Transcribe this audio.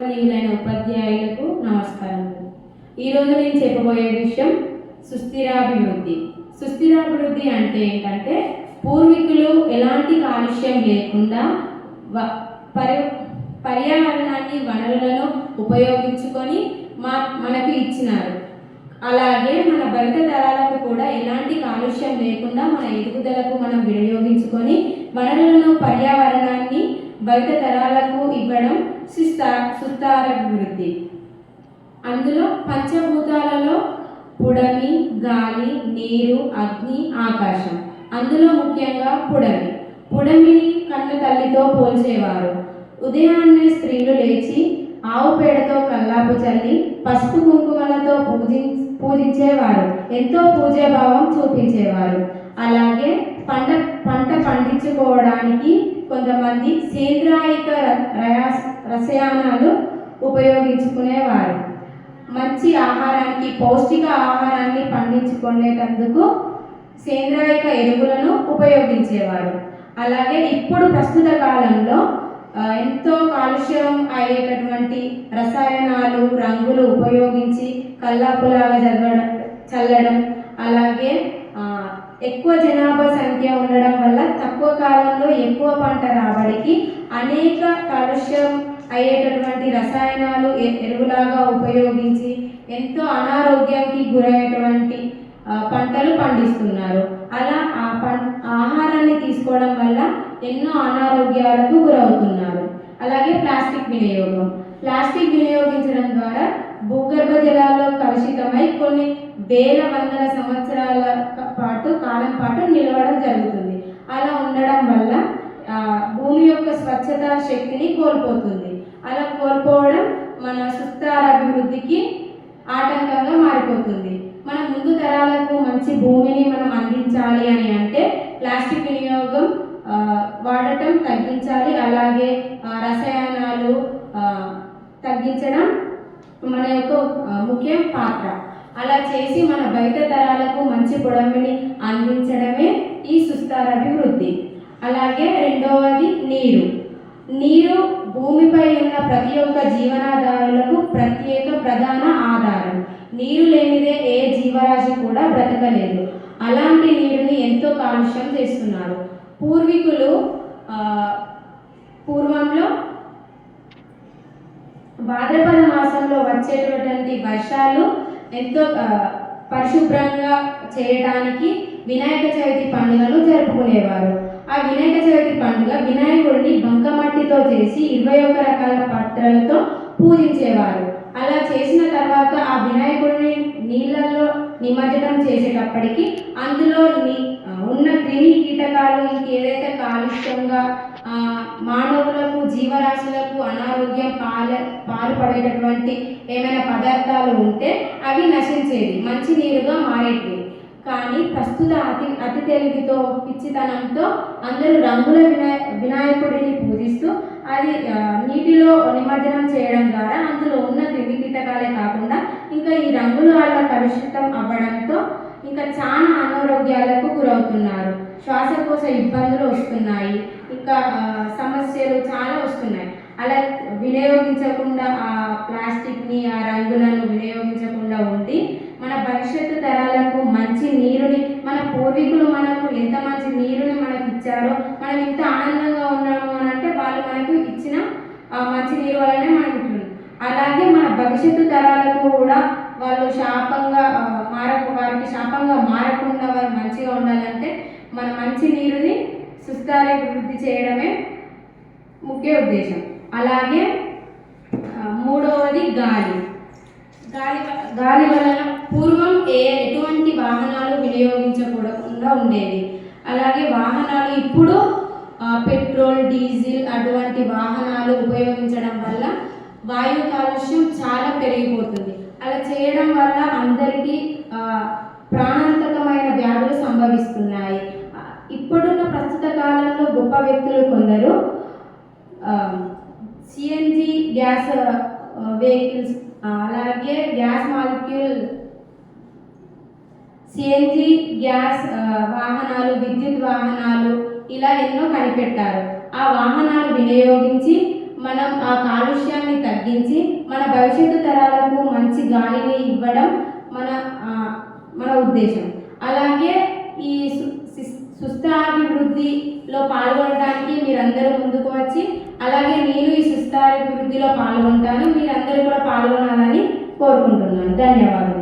ప్రియులైన ఉపాధ్యాయులకు నమస్కారములు. ఈరోజు నేను చెప్పబోయే విషయం సుస్థిరాభివృద్ధి. సుస్థిరాభివృద్ధి అంటే ఏంటంటే పూర్వీకులు ఎలాంటి కాలుష్యం లేకుండా పర్యావరణాన్ని వనరులను ఉపయోగించుకొని మనకు ఇచ్చినారు. అలాగే మన భవిత తరాలకు కూడా ఎలాంటి కాలుష్యం లేకుండా మన ఎదుగుదలకు మనం వినియోగించుకొని వనరులను పర్యావరణాన్ని భవిత తరాలకు ఇవ్వడం సుస్థిరాభివృద్ధి. అందులో పంచభూతాలలో పుడమి, గాలి, నీరు, అగ్ని, ఆకాశం. అందులో ముఖ్యంగా పుడమిని కన్న తల్లితో పోల్చేవారు. ఉదయాన్నే స్త్రీలు లేచి ఆవు పేడతో కల్లాపు చల్లి పసుపు కుంకుమలతో పూజించేవారు. ఎంతో పూజాభావం చూపించేవారు. అలాగే పంట పండించుకోవడానికి కొంతమంది సేంద్రాయిక రసాయనాలు ఉపయోగించుకునేవారు. మంచి ఆహారానికి పౌష్టిక ఆహారాన్ని పండించుకునేటందుకు సేంద్రాయిక ఎరువులను ఉపయోగించేవారు. అలాగే ఇప్పుడు ప్రస్తుత కాలంలో ఎంతో కాలుష్యం అయ్యేటటువంటి రసాయనాలు, రంగులు ఉపయోగించి కల్లాపులాగా చల్లడం, అలాగే ఎక్కువ జనాభా సంఖ్య ఉండడం వల్ల తక్కువ కాలంలో ఎక్కువ పంట రాబడికి అనేక కాలుష్యం అయ్యేటటువంటి రసాయనాలు ఎరువులాగా ఉపయోగించి ఎంతో అనారోగ్యానికి గురయ్యేటువంటి పంటలు పండిస్తున్నారు. అలా ఆహారాన్ని తీసుకోవడం వల్ల ఎన్నో అనారోగ్యాలకు గురవుతున్నారు. అలాగే ప్లాస్టిక్ వినియోగించడం ద్వారా భూగర్భ జలాల్లో కలుషితమై కొన్ని వేల వందల సంవత్సరాల కాలం పాటు నిలవడం జరుగుతుంది. అలా ఉండడం వల్ల భూమి యొక్క స్వచ్ఛత శక్తిని కోల్పోతుంది. అలా కోల్పోవడం మన సుస్థిరాభివృద్ధికి ఆటంకంగా మారిపోతుంది. మన ముందు తరాలకు మంచి భూమిని మనం అందించాలి అని అంటే ప్లాస్టిక్ వినియోగం వాడటం తగ్గించాలి. అలాగే రసాయనాలు తగ్గించడం మన యొక్క ముఖ్య పాత్ర. అలా చేసి మన బయట తరాలకు మంచి పొడమిని అందించడమే ఈ సుస్థిరాభివృద్ధి. అలాగే రెండవది నీరు భూమిపై ఉన్న ప్రతి ఒక్క జీవనాధారులకు ప్రధాన ఆధారం. నీరు లేనిదే ఏ జీవరాశి కూడా బ్రతకలేదు. అలాంటి నీరుని ఎంతో కాలుష్యం చేస్తున్నారు. పూర్వంలో భాద్రపద మాసంలో వచ్చేటటువంటి వర్షాలు ఎంతో పరిశుభ్రంగా చేయడానికి వినాయక చవితి పండుగను జరుపుకునేవారు. ఆ వినాయక చవితి పండుగ వినాయకుడిని బంకమట్టితో చేసి 21 రకాల పాత్రలతో పూజించేవారు. అలా చేసిన తర్వాత ఆ వినాయకుడిని నీళ్ళల్లో నిమజ్జనం చేసేటప్పటికి అందులో ఉన్న క్రిమి కీటకాలు ఇంకేదైతే కాలుష్యంగా మానవులకు, జీవరాశులకు అనారోగ్యం పాల్పడేటటువంటి ఏమైనా పదార్థాలు ఉంటే అవి నశించేవి, మంచి నీరుగా మారేటివి. కానీ ప్రస్తుత అతి తెలివితో, పిచ్చితనంతో అందరూ రంగుల వినాయకుడిని పూజిస్తూ అది నీటిలో నిమజ్జనం చేయడం ద్వారా అందులో ఉన్న క్రిమి కీటకాలే కాకుండా ఇంకా ఈ రంగుల వల్ల కలుషితం అవ్వడంతో ఇంకా చాలా అనారోగ్యాలకు గురవుతున్నారు. శ్వాసకోశ ఇబ్బందులు వస్తున్నాయి, ఇంకా సమస్యలు చాలా వస్తున్నాయి. అలా వినియోగించకుండా ఆ ప్లాస్టిక్ని, ఆ రంగులను వినియోగించకుండా ఉండి మన భవిష్యత్తు తరాలకు మంచి నీరుని, మన పూర్వీకులు మనకు ఎంత మంచి నీరుని మనకు ఇచ్చారో, మనం ఇంత ఆనందంగా ఉన్నాము అని అంటే వాళ్ళు మనకు ఇచ్చిన మంచి నీరు వల్లనే మనకు ఉంటుంది. అలాగే మన భవిష్యత్తు తరాలకు కూడా వాళ్ళు వారికి శాపంగా మారకుండా వారు మంచిగా ఉండాలంటే మన మంచి నీరుని సుస్థిరాభివృద్ధి చేయడమే ముఖ్య ఉద్దేశం. అలాగే మూడవది గాలి వలన పూర్వం ఎటువంటి వాహనాలు వినియోగించకూడకుండా ఉండేవి. అలాగే వాహనాలు ఇప్పుడు పెట్రోల్, డీజిల్ అటువంటి వాహనాలు ఉపయోగించడం వల్ల వాయు కాలుష్యం చాలా పెరిగిపోతుంది. అలా చేయడం వల్ల అందరికీ ప్రాణాంతకమైన వ్యాధులు సంభవిస్తున్నాయి. ఇప్పుడున్న ప్రస్తుత కాలంలో గొప్ప వ్యక్తులు కొందరు సిఎన్జి గ్యాస్ వెహికల్స్, అలాగే గ్యాస్ మాలిక్యూల్ సిఎన్జి గ్యాస్ వాహనాలు, విద్యుత్ వాహనాలు ఇలా ఎన్నో కనిపెట్టారు. ఆ వాహనాలు వినియోగించి మనం ఆ కాలుష్యాన్ని తగ్గించి మన భవిష్యత్తు తరాలకు మంచి గాలిని ఇవ్వడం మన మన ఉద్దేశం. అలాగే ఈ సుస్థాభివృద్ధిలో పాల్గొనడానికి మీరందరూ ముందుకు వచ్చి, అలాగే నేను ఈ సుస్థాభివృద్ధిలో పాల్గొంటాను, మీరందరూ కూడా పాల్గొనాలని కోరుకుంటున్నాను. ధన్యవాదాలు.